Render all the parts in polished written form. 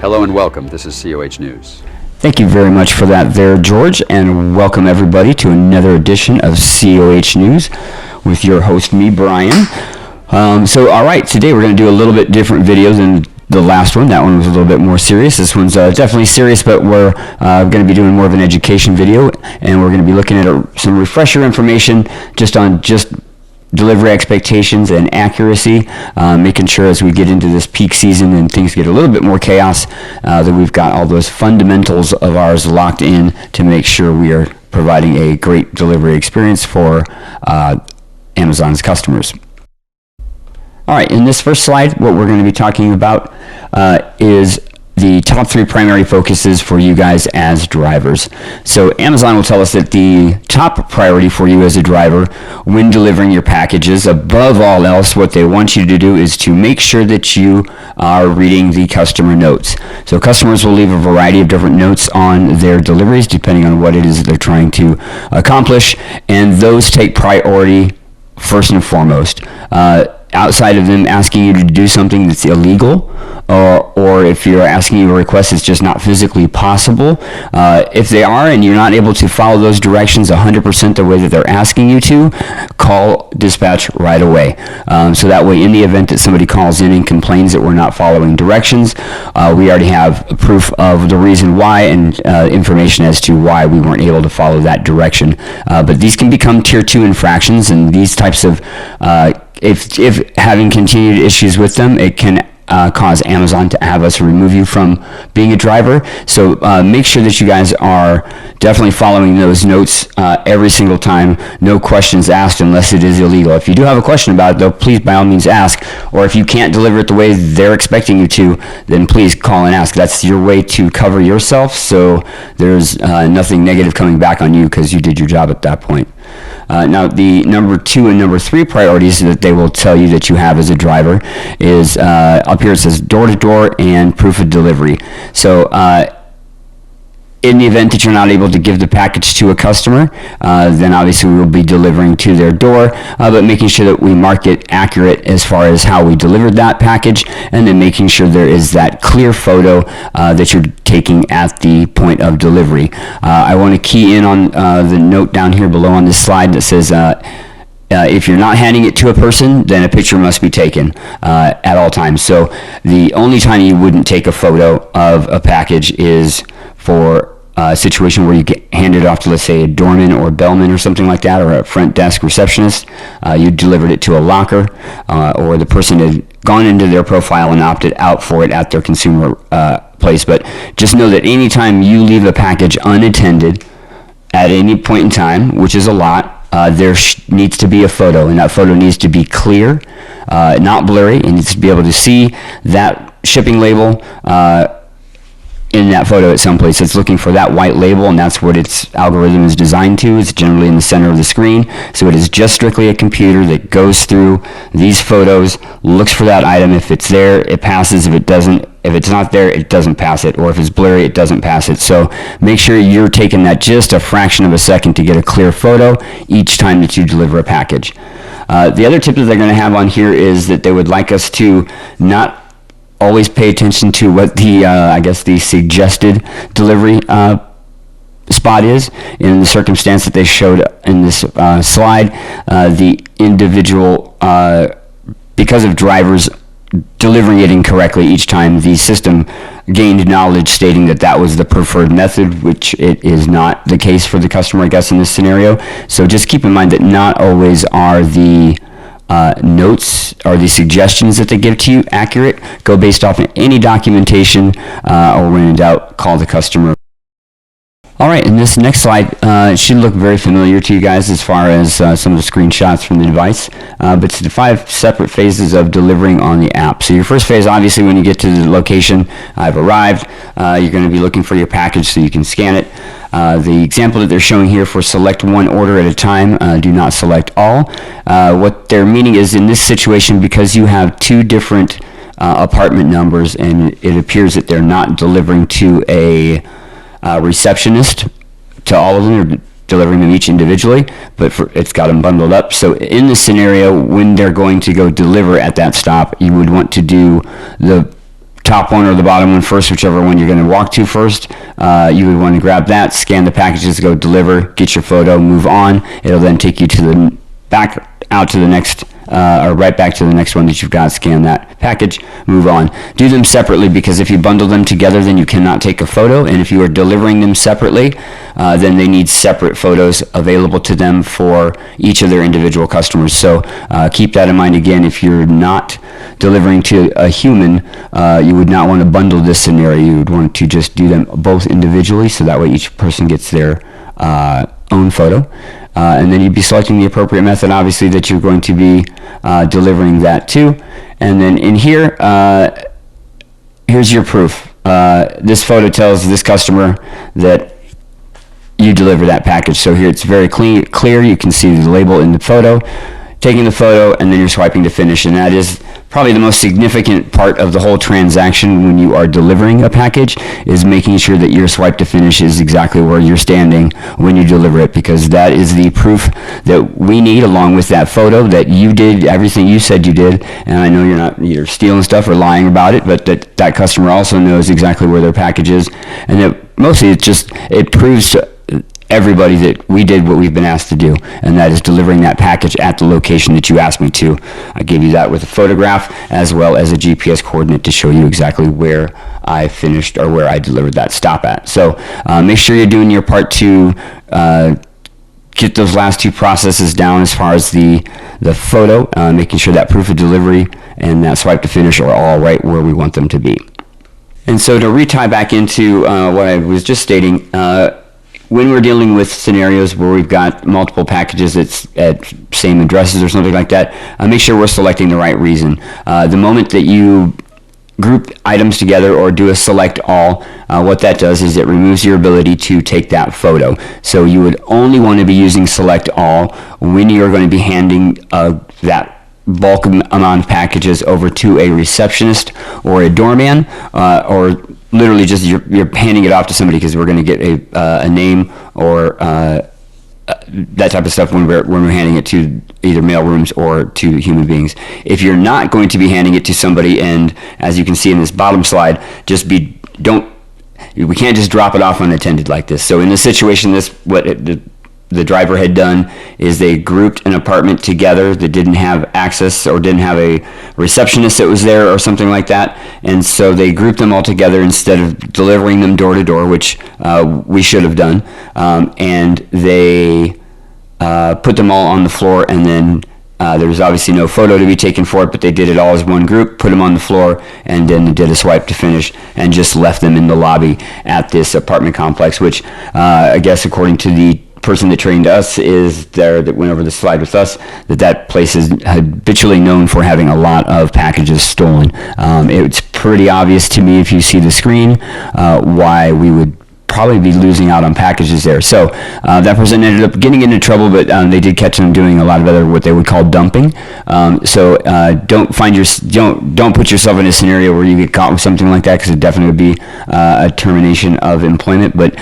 Hello and welcome. This is COH News. Thank you very much for that there, George, and welcome everybody to another edition of COH News with your host, me, Brian. All right, today we're going to do a little bit different video than the last one. That one was a little bit more serious. This one's definitely serious, but we're going to be doing more of an education video, and we're going to be looking at some refresher information just on delivery expectations and accuracy, making sure as we get into this peak season and things get a little bit more chaos, that we've got all those fundamentals of ours locked in to make sure we are providing a great delivery experience for Amazon's customers. All right, in this first slide, what we're going to be talking about is the top 3 primary focuses for you guys as drivers. So Amazon will tell us that the top priority for you as a driver when delivering your packages, above all else, what they want you to do is to make sure that you are reading the customer notes. So customers will leave a variety of different notes on their deliveries depending on what it is that they're trying to accomplish, and those take priority first and foremost. Outside of them asking you to do something that's illegal, or if you're asking you a request that's just not physically possible, if they are and you're not able to follow those directions 100% the way that they're asking you to, call dispatch right away. So that way, in the event that somebody calls in and complains that we're not following directions, we already have proof of the reason why and information as to why we weren't able to follow that direction. But these can become tier 2 infractions, and these types of if having continued issues with them, it can cause Amazon to have us remove you from being a driver. So make sure that you guys are definitely following those notes every single time. No questions asked unless it is illegal. If you do have a question about it, though, please by all means ask. Or if you can't deliver it the way they're expecting you to, then please call and ask. That's your way to cover yourself, so there's nothing negative coming back on you because you did your job at that point. Now, the number 2 and number 3 priorities that they will tell you that you have as a driver is up here it says door-to-door and proof of delivery. So in the event that you're not able to give the package to a customer, then obviously we will be delivering to their door, but making sure that we mark it accurate as far as how we delivered that package, and then making sure there is that clear photo that you're taking at the point of delivery. I want to key in on the note down here below on this slide that says if you're not handing it to a person, then a picture must be taken at all times. So the only time you wouldn't take a photo of a package is for a situation where you get handed off to, let's say, a doorman or a bellman or something like that, or a front desk receptionist. You delivered it to a locker, or the person had gone into their profile and opted out for it at their consumer place. But just know that anytime you leave a package unattended at any point in time, which is a lot, there needs to be a photo, and that photo needs to be clear, not blurry. It needs to be able to see that shipping label in that photo at some place. It's looking for that white label, and that's what its algorithm is designed to. It's generally in the center of the screen, so it is just strictly a computer that goes through these photos, looks for that item. If it's there, it passes. If it's not there, it doesn't pass it, or if it's blurry, it doesn't pass it. So make sure you're taking that just a fraction of a second to get a clear photo each time that you deliver a package. The other tip that they're going to have on here is that they would like us to not always pay attention to what the I guess the suggested delivery spot is. In the circumstance that they showed in this slide, the individual, because of drivers delivering it incorrectly each time, the system gained knowledge stating that that was the preferred method, which it is not the case for the customer, I guess, in this scenario. So just keep in mind that not always are the notes or the suggestions that they give to you accurate. Go based off of any documentation, or when in doubt, call the customer. All right, and this next slide should look very familiar to you guys as far as some of the screenshots from the device, but it's the 5 separate phases of delivering on the app. So your first phase, obviously, when you get to the location, I've arrived, you're going to be looking for your package so you can scan it. The example that they're showing here for select one order at a time, do not select all. What they're meaning is in this situation, because you have 2 different apartment numbers and it appears that they're not delivering to a receptionist to all of them, they're delivering them each individually, but it's got them bundled up. So in this scenario, when they're going to go deliver at that stop, you would want to do the top one or the bottom one first, whichever one you're going to walk to first. You would want to grab that, scan the packages, go deliver, get your photo, move on. It'll then take you to the back out to the next or right back to the next one that you've got. Scan that package, move on. Do them separately, because if you bundle them together, then you cannot take a photo, and if you are delivering them separately, then they need separate photos available to them for each of their individual customers. So keep that in mind. Again, if you're not delivering to a human, you would not want to bundle this scenario. You would want to just do them both individually, so that way each person gets their own photo. And then you'd be selecting the appropriate method, obviously, that you're going to be delivering that to. And then in here, here's your proof. This photo tells this customer that you deliver that package. So here it's very clear. You can see the label in the photo, taking the photo, and then you're swiping to finish. And that is probably the most significant part of the whole transaction when you are delivering a package, is making sure that your swipe to finish is exactly where you're standing when you deliver it, because that is the proof that we need, along with that photo, that you did everything you said you did. And I know you're not either stealing stuff or lying about it, but that customer also knows exactly where their package is. And that mostly it proves to everybody that we did what we've been asked to do, and that is delivering that package at the location that you asked me to. I gave you that with a photograph as well as a GPS coordinate to show you exactly where I finished or where I delivered that stop at. So make sure you're doing your part to get those last two processes down as far as the photo, making sure that proof of delivery and that swipe to finish are all right where we want them to be. And so to retie back into what I was just stating, when we're dealing with scenarios where we've got multiple packages at same addresses or something like that, make sure we're selecting the right reason. The moment that you group items together or do a select all, what that does is it removes your ability to take that photo. So you would only want to be using select all when you're going to be handing that bulk amount of packages over to a receptionist or a doorman, or literally just you're handing it off to somebody, because we're going to get a name or that type of stuff when we're handing it to either mail rooms or to human beings. If you're not going to be handing it to somebody, and as you can see in this bottom slide, we can't just drop it off unattended like this. So in this situation, the driver had done is they grouped an apartment together that didn't have access or didn't have a receptionist that was there or something like that, and so they grouped them all together instead of delivering them door to door, which we should have done, and they put them all on the floor, and then there was obviously no photo to be taken for it, but they did it all as one group, put them on the floor, and then did a swipe to finish and just left them in the lobby at this apartment complex, which I guess according to the person that trained us that went over the slide with us, that place is habitually known for having a lot of packages stolen. It's pretty obvious to me, if you see the screen, why we would probably be losing out on packages there. So that person ended up getting into trouble, but they did catch them doing a lot of other what they would call dumping. So don't put yourself in a scenario where you get caught with something like that, because it definitely would be a termination of employment. But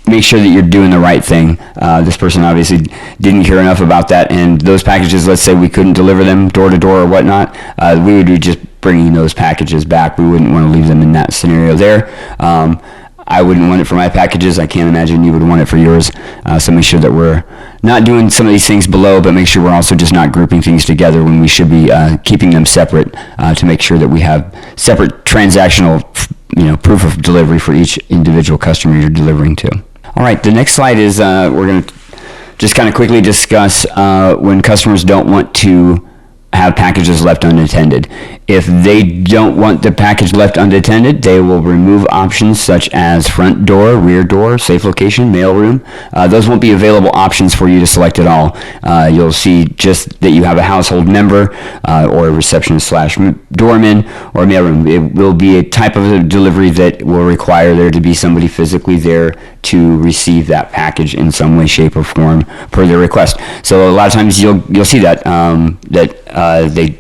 make sure that you're doing the right thing. This person obviously didn't care enough about that, and those packages, let's say we couldn't deliver them door to door or whatnot, we would be just bringing those packages back. We wouldn't want to leave them in that scenario there. I wouldn't want it for my packages. I can't imagine you would want it for yours. So make sure that we're not doing some of these things below, but make sure we're also just not grouping things together when we should be keeping them separate, to make sure that we have separate transactional, proof of delivery for each individual customer you're delivering to. All right, the next slide is we're going to just kind of quickly discuss when customers don't want to have packages left unattended. If they don't want the package left unattended, they will remove options such as front door, rear door, safe location, mailroom. Those won't be available options for you to select at all. You'll see just that you have a household member or a receptionist / doorman or mailroom. It will be a type of a delivery that will require there to be somebody physically there to receive that package in some way, shape, or form per their request. So a lot of times you'll see that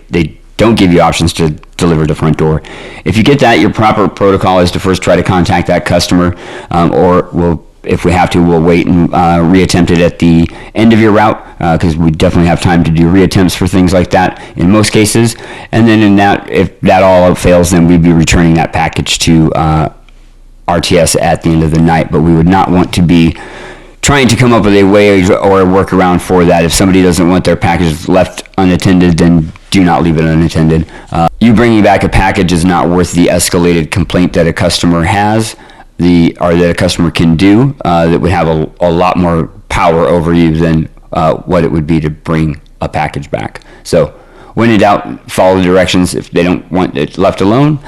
they don't give you options to deliver to front door. If you get that, your proper protocol is to first try to contact that customer, or if we have to, we'll wait and reattempt it at the end of your route, because we definitely have time to do reattempts for things like that in most cases. And then if that all fails, then we'd be returning that package to RTS at the end of the night. But we would not want to be trying to come up with a way or a workaround for that. If somebody doesn't want their package left unattended, then do not leave it unattended. You bringing back a package is not worth the escalated complaint that a customer has, or that a customer can do, that would have a lot more power over you than what it would be to bring a package back. So when in doubt, follow the directions. If they don't want it left alone,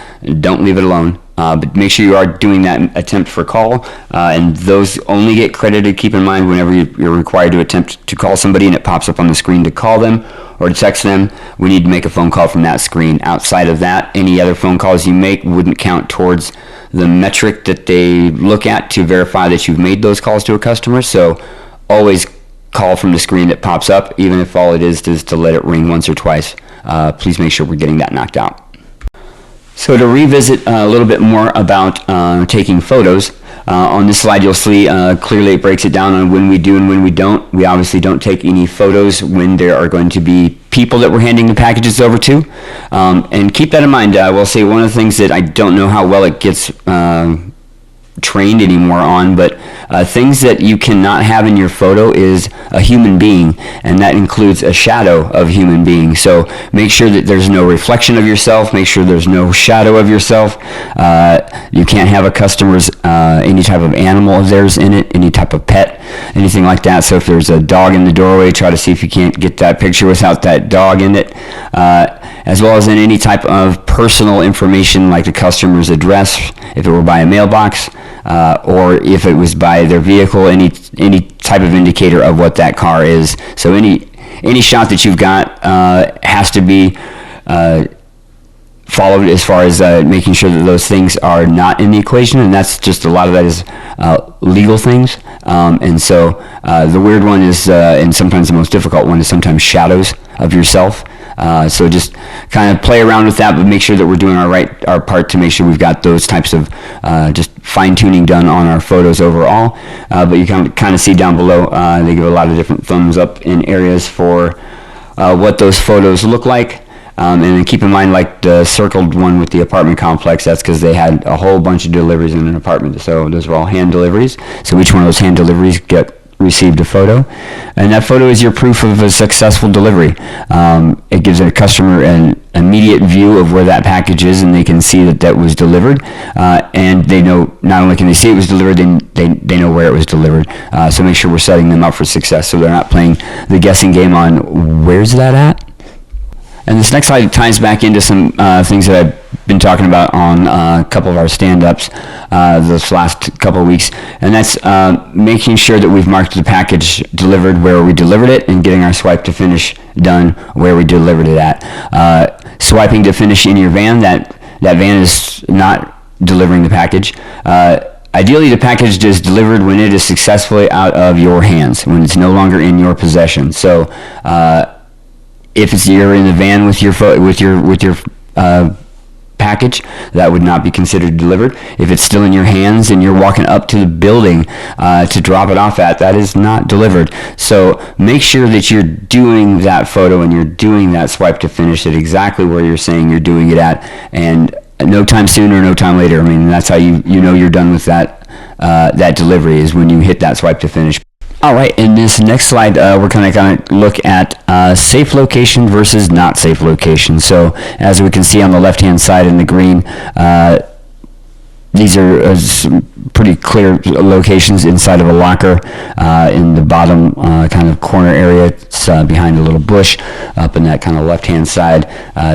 don't leave it alone. But make sure you are doing that attempt for call, and those only get credited. Keep in mind, whenever you're required to attempt to call somebody and it pops up on the screen to call them or to text them, we need to make a phone call from that screen. Outside of that, any other phone calls you make wouldn't count towards the metric that they look at to verify that you've made those calls to a customer. So always call from the screen that pops up, even if all it is to let it ring once or twice. Please make sure we're getting that knocked out. So to revisit a little bit more about taking photos, on this slide you'll see clearly it breaks it down on when we do and when we don't. We obviously don't take any photos when there are going to be people that we're handing the packages over to. And keep that in mind. I will say one of the things that I don't know how well it gets trained anymore on, but things that you cannot have in your photo is a human being, and that includes a shadow of a human being. So make sure that there's no reflection of yourself, make sure there's no shadow of yourself. You can't have a customer's any type of animal of theirs in it, any type of pet, anything like that. So if there's a dog in the doorway, try to see if you can't get that picture without that dog in it, as well as in any type of personal information like the customer's address, if it were by a mailbox, or if it was by their vehicle, any type of indicator of what that car is. So any shot that you've got has to be followed as far as making sure that those things are not in the equation, and that's just a lot of that is legal things. And so the weird one is, and sometimes the most difficult one is sometimes shadows of yourself. So just kind of play around with that, but make sure that we're doing our part to make sure we've got those types of just fine-tuning done on our photos overall. But you can kind of see down below, they give a lot of different thumbs up in areas for what those photos look like. And then keep in mind, like the circled one with the apartment complex, that's because they had a whole bunch of deliveries in an apartment. So those were all hand deliveries. So each one of those hand deliveries received a photo, and that photo is your proof of a successful delivery. It gives a customer an immediate view of where that package is, and they can see that was delivered, and they know, not only can they see it was delivered, they know where it was delivered. So make sure we're setting them up for success so they're not playing the guessing game on where's that at. And this next slide ties back into some things that I've been talking about on a couple of our stand-ups this last couple of weeks, and that's making sure that we've marked the package delivered where we delivered it, and getting our swipe to finish done where we delivered it at. Swiping to finish in your van, that van is not delivering the package. Ideally, the package is delivered when it is successfully out of your hands, when it's no longer in your possession. So if you're in the van with your package, that would not be considered delivered. If it's still in your hands and you're walking up to the building to drop it off at, that is not delivered. So make sure that you're doing that photo and you're doing that swipe to finish at exactly where you're saying you're doing it at, and no time sooner, no time later. I mean, that's how you know you're done with that delivery, is when you hit that swipe to finish. All right, in this next slide, we're going to look at safe location versus not safe location. So as we can see on the left-hand side in the green, these are some pretty clear locations inside of a locker. In the bottom kind of corner area, it's behind a little bush. Up in that kind of left-hand side,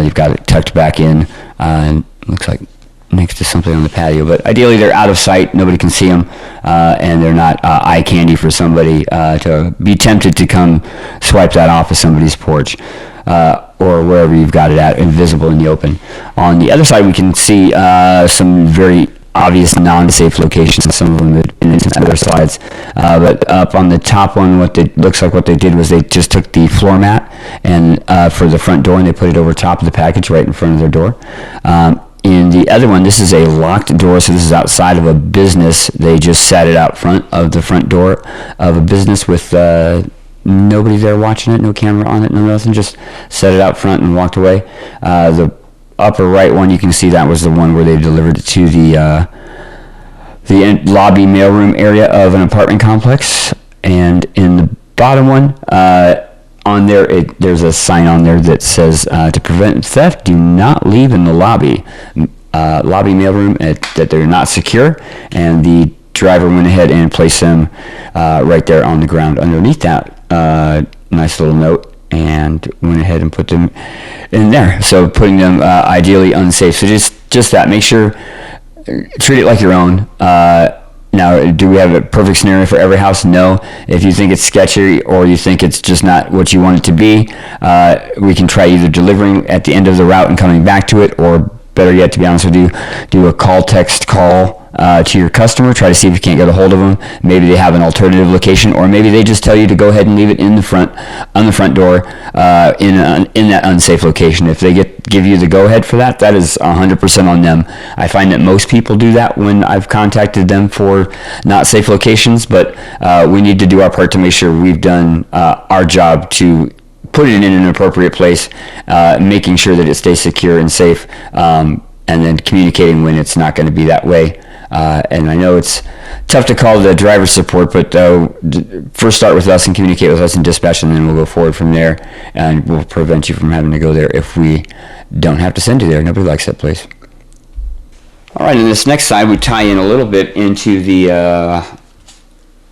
you've got it tucked back in, and looks like next to something on the patio, but ideally they're out of sight, nobody can see them, and they're not eye candy for somebody to be tempted to come swipe that off of somebody's porch or wherever you've got it at, invisible in the open. On the other side, we can see some very obvious non-safe locations, some of them in other slides, but up on the top one, looks like what they did was they just took the floor mat and for the front door, and they put it over top of the package right in front of their door. in the other one, this is a locked door, so this is outside of a business. They just sat it out front of the front door of a business with nobody there watching it, no camera on it, no nothing, just set it out front and walked away. The upper right one, you can see that was the one where they delivered it to the lobby mailroom area of an apartment complex. And in the bottom one, on there, there's a sign on there that says, to prevent theft, do not leave in the lobby mailroom that they're not secure. And the driver went ahead and placed them right there on the ground underneath that nice little note, and went ahead and put them in there. So putting them ideally unsafe. So just that. Make sure, treat it like your own. Now, do we have a perfect scenario for every house? No. If you think it's sketchy or you think it's just not what you want it to be, we can try either delivering at the end of the route and coming back to it, or better yet, to be honest with you, do a text call to your customer. Try to see if you can't get a hold of them. Maybe they have an alternative location, or maybe they just tell you to go ahead and leave it on the front door in that unsafe location. If they give you the go-ahead for that, that is 100% on them. I find that most people do that when I've contacted them for not safe locations, but we need to do our part to make sure we've done our job to put it in an appropriate place, making sure that it stays secure and safe, and then communicating when it's not going to be that way. And I know it's tough to call the driver support, but first start with us and communicate with us in dispatch, and then we'll go forward from there, and we'll prevent you from having to go there if we don't have to send you there. Nobody likes that place. All right, in this next slide, we tie in a little bit into the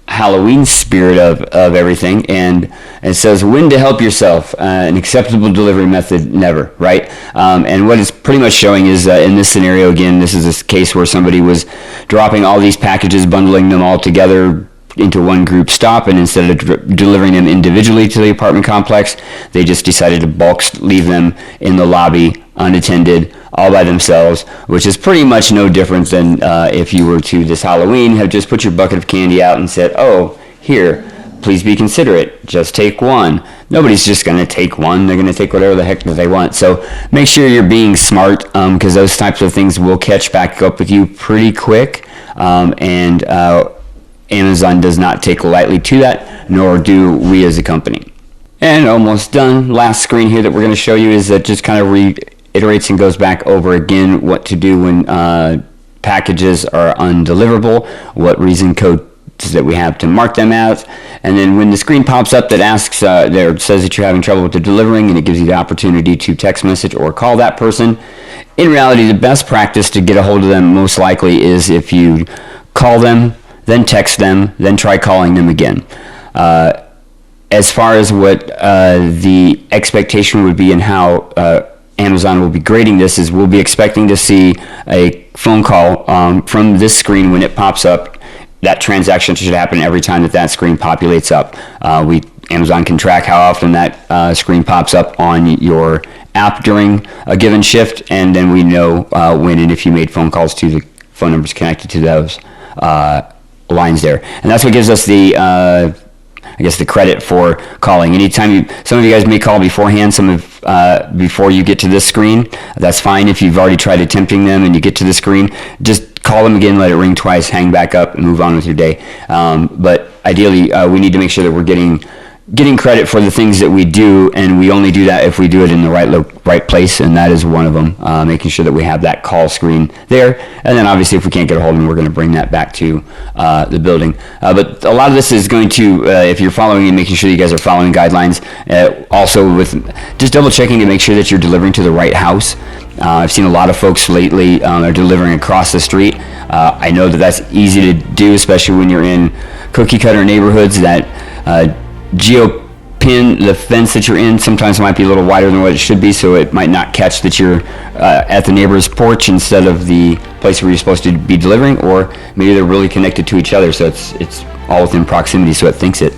Halloween spirit of everything, and it says, when to help yourself, an acceptable delivery method, never, right? And what it's pretty much showing is in this scenario, again, this is a case where somebody was dropping all these packages, bundling them all together into one group stop, and instead of delivering them individually to the apartment complex, they just decided to bulk leave them in the lobby unattended, all by themselves, which is pretty much no different than if you were to this Halloween have just put your bucket of candy out and said, oh, here, please be considerate, just take one. Nobody's just going to take one. They're going to take whatever the heck that they want. So make sure you're being smart, because those types of things will catch back up with you pretty quick, and Amazon does not take lightly to that, nor do we as a company. And almost done. Last screen here that we're going to show you is that just kind of reiterates and goes back over again what to do when packages are undeliverable, what reason codes that we have to mark them as, and then when the screen pops up that asks, there says that you're having trouble with the delivering, and it gives you the opportunity to text message or call that person. In reality, the best practice to get a hold of them most likely is if you call them, then text them, then try calling them again. As far as what the expectation would be and how Amazon will be grading this is, we'll be expecting to see a phone call from this screen when it pops up. That transaction should happen every time that screen populates up. Amazon can track how often that screen pops up on your app during a given shift, and then we know when and if you made phone calls to the phone numbers connected to those lines there. And that's what gives us the the credit for calling. Anytime some of you guys may call beforehand, before you get to this screen, that's fine. If you've already tried attempting them and you get to the screen, just call them again, let it ring twice, hang back up, and move on with your day. But ideally, we need to make sure that we're getting credit for the things that we do, and we only do that if we do it in the right place, and that is one of them, making sure that we have that call screen there. And then obviously if we can't get a hold of them, we're going to bring that back to the building. But a lot of this is going to, if you're following and making sure you guys are following guidelines, also with just double checking to make sure that you're delivering to the right house. I've seen a lot of folks lately are delivering across the street. I know that that's easy to do, especially when you're in cookie cutter neighborhoods that geo-pin, the fence that you're in sometimes might be a little wider than what it should be, so it might not catch that you're at the neighbor's porch instead of the place where you're supposed to be delivering, or maybe they're really connected to each other, so it's all within proximity, so it thinks it.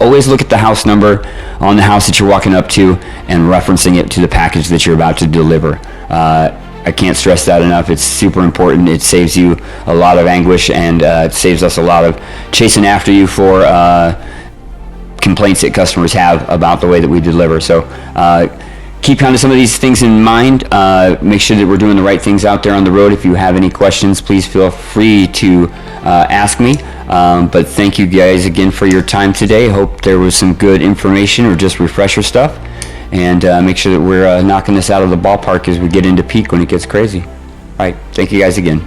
Always look at the house number on the house that you're walking up to and referencing it to the package that you're about to deliver. I can't stress that enough. It's super important. It saves you a lot of anguish, and it saves us a lot of chasing after you for complaints that customers have about the way that we deliver. So keep kind of some of these things in mind. Make sure that we're doing the right things out there on the road. If you have any questions, please feel free to ask me. But thank you guys again for your time today. Hope there was some good information or just refresher stuff. And make sure that we're knocking this out of the ballpark as we get into peak when it gets crazy. All right. Thank you guys again.